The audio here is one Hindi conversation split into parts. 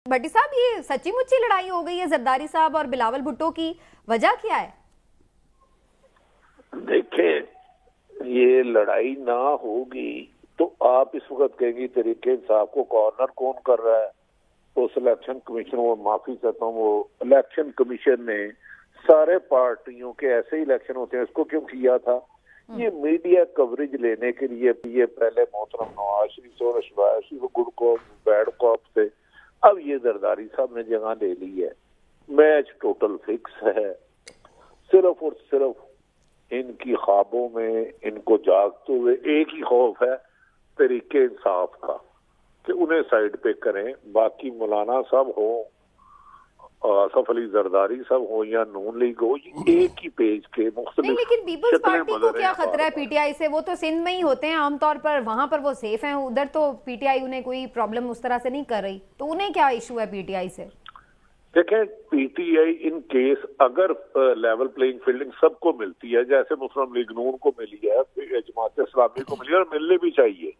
भट्टी साहब, ये सच्ची मुच्ची लड़ाई हो गई है जरदारी साहब और बिलावल भुट्टो की, वजह क्या है? देखें, ये लड़ाई ना होगी तो आप इस वक्त कहेंगे तरीके इंसाफ को कॉर्नर कौन कर रहा है? तो सिलेक्शन कमीशन, वो माफी चाहता हूँ, वो इलेक्शन कमीशन ने सारे पार्टियों के ऐसे इलेक्शन होते हैं, इसको क्यों किया था? ये मीडिया कवरेज लेने के लिए। ये पहले मोहतरम नवाज शरीफ और अशवाज शरीफ गुड कॉप बैड कॉप थे, अब ये जरदारी साहब ने जगह ले ली है। मैच टोटल फिक्स है। सिर्फ और सिर्फ इनकी ख्वाबों में इनको जागते हुए एक ही खौफ है तरीके इंसाफ का कि उन्हें साइड पे करें। बाकी मौलाना साहब हो, आसफ अली जरदारी साहब हो या नून लीग हो, एक ही पेज के मुख्तलिफ। नहीं, लेकिन पीपल्स पार्टी को क्या खतरा है पीटीआई से? वो तो सिंध में ही होते हैं आमतौर पर, वहां पर वो सेफ हैं, उधर तो पीटीआई उन्हें कोई प्रॉब्लम उस तरह से नहीं कर रही, तो उन्हें क्या इशू है पीटीआई से? देखें, पीटीआई इन केस अगर लेवल प्लेइंग फील्डिंग सबको मिलती है, जैसे मुस्लिम लीग नून को मिली है, जमात इस्लामी को मिली है और मिलनी भी चाहिए,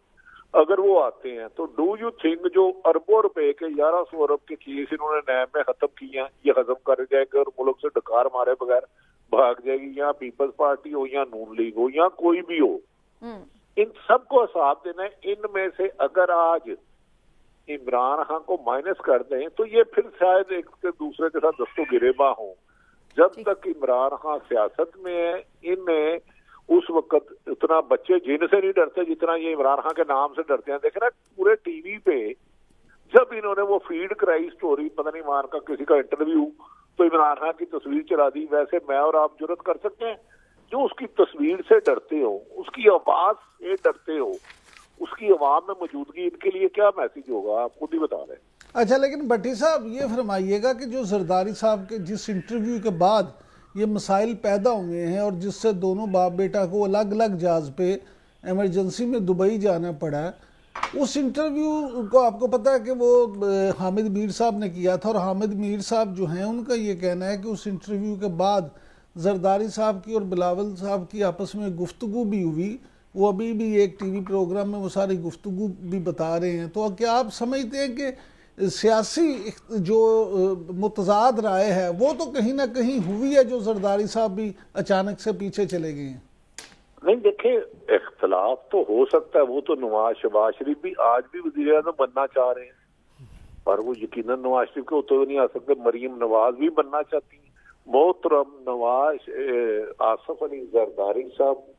अगर वो आते हैं तो डू यू थिंक जो अरबों रुपए के 1100 अरब के केस इन्होंने नैब में खत्म किए हैं, ये खत्म कर जाएगा और मुल्क से डकार मारे बगैर भाग जाएगी? यहाँ पीपल्स पार्टी हो या नून लीग हो या कोई भी हो, इन सबको हिसाब देना है। इनमें से अगर आज इमरान खान को माइनस कर दें तो ये फिर शायद एक दूसरे के साथ दस्तों गिरेबा हो। जब तक इमरान खान सियासत में है, इनमें उस वक्त उतना बच्चे जिनसे नहीं डरते जितना ये इमरान खान के नाम से डरते हैं। देखे ना पूरे टीवी पे जब इन्होंने वो फीड कराई स्टोरी, पता नहीं मान का किसी का इंटरव्यू, तो इमरान खान की तस्वीर चला दी। वैसे मैं और आप जुर्रत कर सकते हैं? जो उसकी तस्वीर से डरते हो, उसकी आवाज से डरते हो, उसकी आवाम में मौजूदगी, इनके लिए क्या मैसेज होगा? आप खुद ही बता रहे हैं। अच्छा, लेकिन भट्टी साहब ये फरमाइएगा कि जो जरदारी साहब के जिस इंटरव्यू के बाद ये मसाइल पैदा हुए हैं और जिससे दोनों बाप बेटा को अलग अलग जहाज पे इमरजेंसी में दुबई जाना पड़ा है, उस इंटरव्यू को आपको पता है कि वो हामिद मीर साहब ने किया था, और हामिद मीर साहब जो हैं उनका ये कहना है कि उस इंटरव्यू के बाद जरदारी साहब की और बिलावल साहब की आपस में गुफ्तगू भी हुई। वो अभी भी एक टीवी प्रोग्राम में वो सारी गुफ्तगू भी बता रहे हैं। तो क्या आप समझते हैं कि सियासी जो मुतजाद राय है वो तो कहीं ना कहीं हुई है, जो जरदारी साहब भी अचानक से पीछे चले गए हैं? नहीं, देखिए, इख्तलाफ तो हो सकता है। वो तो शहबाज शरीफ भी आज भी वज़ीर आज़म बनना चाह रहे हैं, पर वो यकीनन नवाज शरीफ के होते हुए नहीं आ सकते। मरीम नवाज भी बनना चाहती है, मोहतरम नवाज आसफ अली जरदारी साहब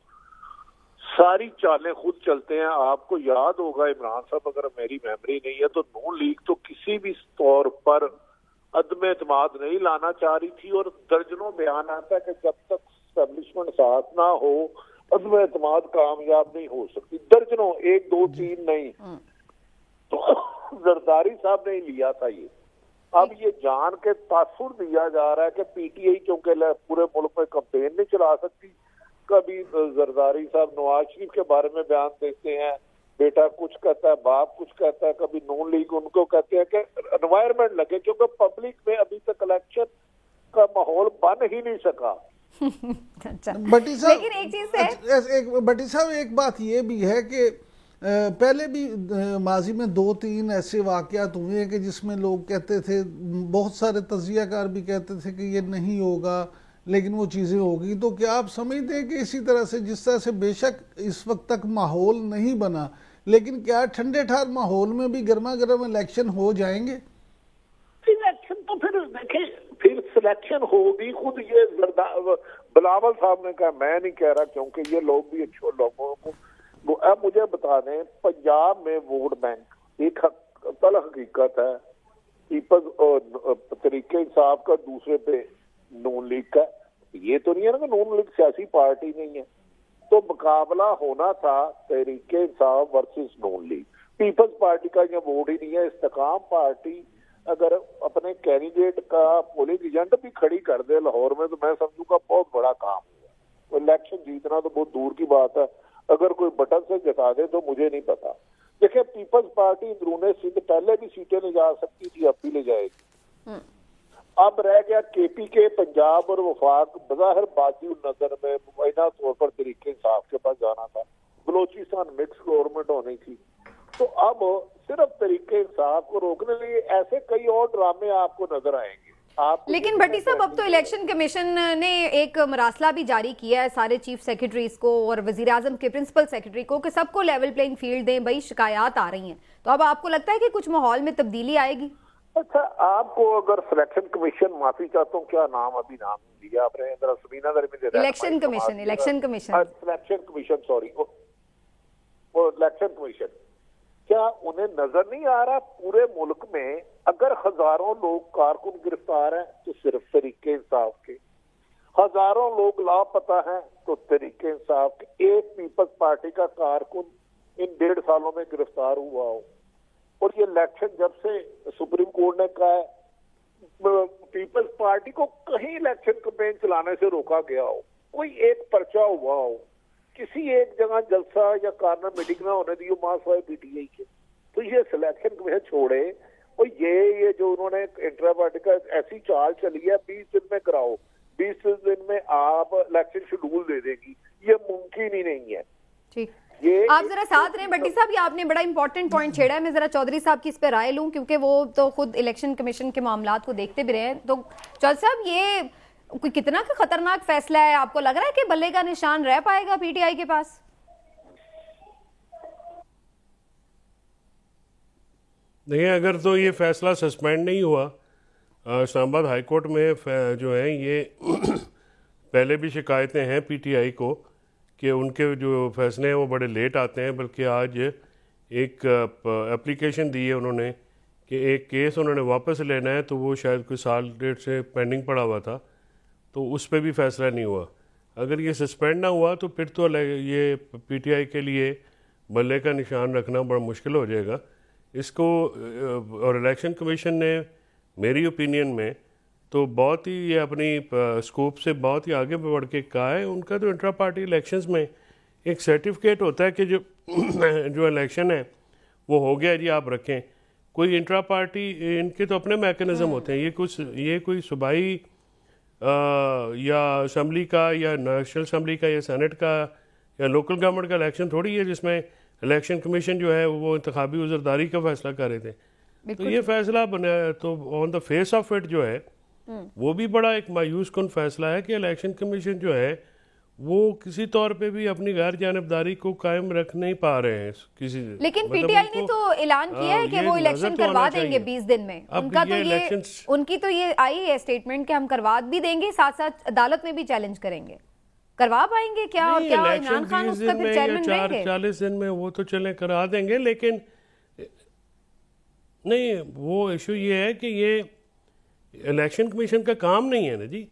सारी चालें खुद चलते हैं। आपको याद होगा इमरान साहब, अगर मेरी मेमोरी नहीं है तो नून लीग तो किसी भी तौर पर अदम एतमाद नहीं लाना चाह रही थी, और दर्जनों बयान आता है कि जब तक एस्टेब्लिशमेंट साथ ना हो अदम एतमाद कामयाब नहीं हो सकती। दर्जनों, 1 2 3 नहीं। तो जरदारी साहब ने लिया था ये। अब ये जान के तासुर दिया जा रहा है कि पीटीआई क्योंकि पूरे मुल्क में कैंपेन नहीं चला सकती। कभी जरदारी साहब नवाज शरीफ के बारे में बयान देते हैं, बेटा कुछ कहता है, बाप कुछ कहता है। कभी नून लीग उनको कहते हैं कि एनवायरमेंट लगे, क्योंकि पब्लिक में अभी तक इलेक्शन का माहौल बन ही नहीं सका। अच्छा, भट्टी साहब, लेकिन एक चीज है, भट्टी साहब एक बात ये भी है कि पहले भी माजी में 2-3 ऐसे वाकयात हुए हैं कि जिसमें लोग कहते थे, बहुत सारे तजियाकार भी कहते थे कि ये नहीं होगा, लेकिन वो चीज़ें होगी। तो क्या आप समझते हैं कि इसी तरह से, जिस तरह से बेशक इस वक्त तक माहौल नहीं बना, लेकिन क्या ठंडे ठार माहौल में भी गर्मा गर्म इलेक्शन हो जाएंगे? इलेक्शन तो फिर देखें, फिर सिलेक्शन होगी। खुद ये बिलावल साहब ने कहा, मैं नहीं कह रहा, क्योंकि ये लोग भी अच्छे लोगों को। अब मुझे बता दें, पंजाब में वोट बैंक एक हकीकत है, पीपल्स तरीके इंसाफ का, दूसरे पे नून लीग का। ये तो नहीं है ना कि नून लीग सियासी पार्टी नहीं है। तो मुकाबला होना था तहरीके इंसाफ वर्सेस नून लीग। पीपल्स पार्टी का ये वोट ही नहीं है। इस्तेकाम पार्टी अगर अपने कैंडिडेट का पोलिंग एजेंट भी खड़ी कर दे लाहौर में, तो मैं समझूंगा बहुत बड़ा काम हुआ। तो इलेक्शन जीतना तो बहुत दूर की बात है, अगर कोई बटन से जिता दे तो मुझे नहीं पता। देखिए, पीपल्स पार्टी अंदरूने सिंध पहले भी सीटें ले जा सकती थी, अब भी ले जाएगी। अब रह गया केपीके, पंजाब और वफाक। बज़ाहिर बाजी नजर में मुबैना तौर पर तरीके इंसाफ के पास जाना था। बलोचिस्तान मिक्स गवर्नमेंट होनी थी, तो अब सिर्फ तरीके इंसाफ को रोकने के लिए ऐसे कई और ड्रामे आपको नजर आएंगे। लेकिन भट्टी साहब, अब तो इलेक्शन कमीशन ने एक मरासला भी जारी किया है सारे चीफ सेक्रेटरीज को और वजीर आजम के प्रिंसिपल सेक्रेटरी को कि सबको लेवल प्लेइंग फील्ड दें, भाई शिकायत आ रही हैं। तो अब आपको लगता है कि कुछ माहौल में तब्दीली आएगी? अच्छा, आपको अगर सिलेक्शन कमीशन, माफी चाहता हूँ क्या नाम अभी नाम दिया आपने, सबीना इलेक्शन कमीशन सॉरी, वो इलेक्शन कमीशन, क्या उन्हें नजर नहीं आ रहा पूरे मुल्क में अगर हजारों लोग कारकुन गिरफ्तार हैं तो सिर्फ तरीके इंसाफ के, हजारों लोग लापता हैं तो तरीके इंसाफ के, एक पीपल्स पार्टी का कारकुन इन 1.5 सालों में गिरफ्तार हुआ हो, और ये इलेक्शन जब से सुप्रीम कोर्ट ने कहा है पीपल्स पार्टी को कहीं इलेक्शन कैंपेन चलाने से रोका गया हो, कोई एक पर्चा हुआ हो, किसी एक जगह जलसा या कार्नर मीटिंग ना होने दी मासवाई पीटीआई के, तो ये सिलेक्शन कमीशन छोड़े। और ये जो उन्होंने इंट्रा पार्टी का ऐसी चाल चली है 20 दिन में कराओ, 20 दिन में आप इलेक्शन शेड्यूल दे देगी, ये मुमकिन ही नहीं है। ठीक, ये आप जरा साथ रहें भट्टी साहब, ये आपने बड़ा इंपॉर्टेंट पॉइंट छेड़ा है। मैं जरा चौधरी साहब की इस पे राय लूं क्योंकि वो तो खुद इलेक्शन कमीशन के मामलात को देखते भी रहे हैं। तो चौधरी साहब, ये कोई कितना का खतरनाक फैसला है? आपको लग रहा है कि बल्ले का निशान रह पाएगा पीटीआई के पास? नहीं, अगर तो ये फैसला सस्पेंड नहीं हुआ, इस्लामाबाद हाई कोर्ट में जो है ये पहले भी शिकायतें हैं पीटीआई को कि उनके जो फैसले हैं वो बड़े लेट आते हैं, बल्कि आज एक एप्लीकेशन दी है उन्होंने कि एक केस उन्होंने वापस लेना है, तो वो शायद कोई साल डेढ़ से पेंडिंग पड़ा हुआ था, तो उस पर भी फैसला नहीं हुआ। अगर ये सस्पेंड ना हुआ तो फिर तो ये पीटीआई के लिए बल्ले का निशान रखना बड़ा मुश्किल हो जाएगा इसको। और इलेक्शन कमीशन ने मेरी ओपिनियन में तो बहुत ही ये अपनी स्कोप से बहुत ही आगे बढ़ के कहा है। उनका तो इंट्रा पार्टी इलेक्शंस में एक सर्टिफिकेट होता है कि जो इलेक्शन है वो हो गया जी, आप रखें। कोई इंट्रा पार्टी, इनके तो अपने मैकेनिज्म होते हैं, ये कोई सूबाई या असम्बली का या नेशनल असम्बली का या सेनेट का या लोकल गवर्नमेंट का इलेक्शन थोड़ी है जिसमें इलेक्शन कमीशन जो है वो इंतखाबी उज़रदारी का फैसला कर रहे थे। तो ये फैसला बना तो on the face of it जो है वो भी बड़ा एक मायूस कुन फैसला है कि इलेक्शन कमीशन जो है वो किसी तौर पे भी अपनी गैर जानबदारी को कायम रख नहीं पा रहे हैं किसी। लेकिन पीटीआई ने तो ऐलान किया है कि वो इलेक्शन करवा देंगे 20 दिन में। उनका तो ये उनकी तो ये आई है स्टेटमेंट कि हम करवा भी देंगे, साथ साथ अदालत में भी चैलेंज करेंगे। करवा पाएंगे क्या? और क्या इमरान खान उसका फिर चेयरमैन रहेंगे? 40 दिन में वो तो चले करा देंगे, लेकिन नहीं, वो इशू ये है कि ये इलेक्शन कमीशन का काम नहीं है ना जी।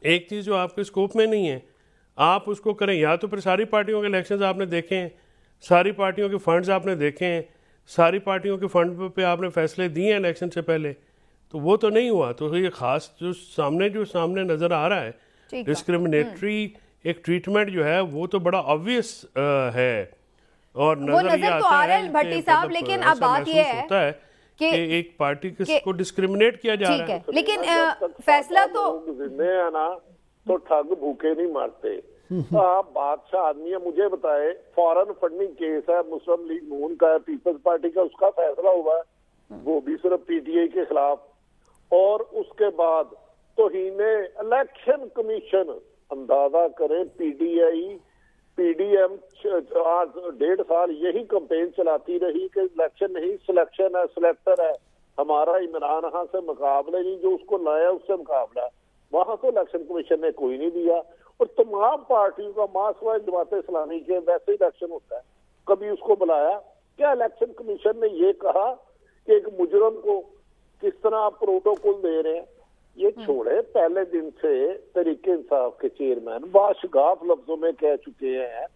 एक चीज़ जो आपके स्कोप में नहीं है आप उसको करें, या तो फिर सारी पार्टियों के इलेक्शंस आपने देखे हैं, सारी पार्टियों के फंड्स आपने देखे हैं, सारी पार्टियों के फंड पे आपने फैसले दिए हैं इलेक्शन से पहले, तो वो तो नहीं हुआ। तो ये खास जो सामने नज़र आ रहा है डिस्क्रिमिनेटरी एक ट्रीटमेंट जो है वो तो बड़ा ऑब्वियस है और नजर तो आ रहा है भट्टी साहब। लेकिन अब बात ये है कि एक पार्टी को डिस्क्रिमिनेट किया जा रहा है। लेकिन फैसला तो जिंदे है ना, तो ठग भूखे नहीं मारते। आप बादशाह आदमी है, मुझे बताए फॉरेन फंडिंग केस है मुस्लिम लीग नून का, पीपल्स पार्टी का, उसका फैसला हुआ है वो भी सिर्फ पीटीआई के खिलाफ। और उसके बाद तौहीने इलेक्शन कमीशन, अंदाजा करें पीडीएम 1.5 साल यही कंपेन चलाती रही कि इलेक्शन नहीं सिलेक्शन है, सिलेक्टर है हमारा, इमरान खान से मुकाबले नहीं, जो उसको लाया उससे मुकाबला। वहां तो इलेक्शन कमीशन ने कोई नहीं दिया। और तमाम पार्टियों का मार्क्सवादी जमात इस्लामी के वैसे इलेक्शन होता है, कभी उसको बुलाया क्या? इलेक्शन कमीशन ने ये कहा कि एक मुजरम को किस तरह आप प्रोटोकॉल दे रहे हैं? ये छोड़े, पहले दिन से तरीके इंसाफ के चेयरमैन बाशगाफ लफ्जों में कह चुके हैं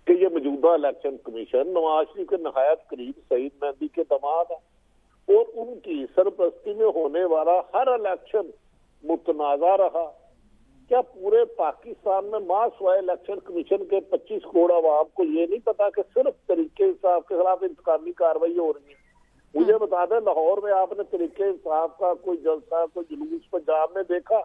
कि ये मौजूदा इलेक्शन कमीशन नवाज शरीफ के नहायत करीब सईद मेहंदी के दामाद है और उनकी सरपरस्ती में होने वाला हर इलेक्शन मुतनाज़ा रहा। क्या पूरे पाकिस्तान में मासवाए इलेक्शन कमीशन के 25 करोड़ आवाम को ये नहीं पता कि सिर्फ तरीके इंसाफ के खिलाफ इंतकामी कार्रवाई हो रही है? मुझे बता दें, लाहौर में आपने तरीके इंसाफ का कोई जलसा, कोई जुलूस पंजाब में देखा?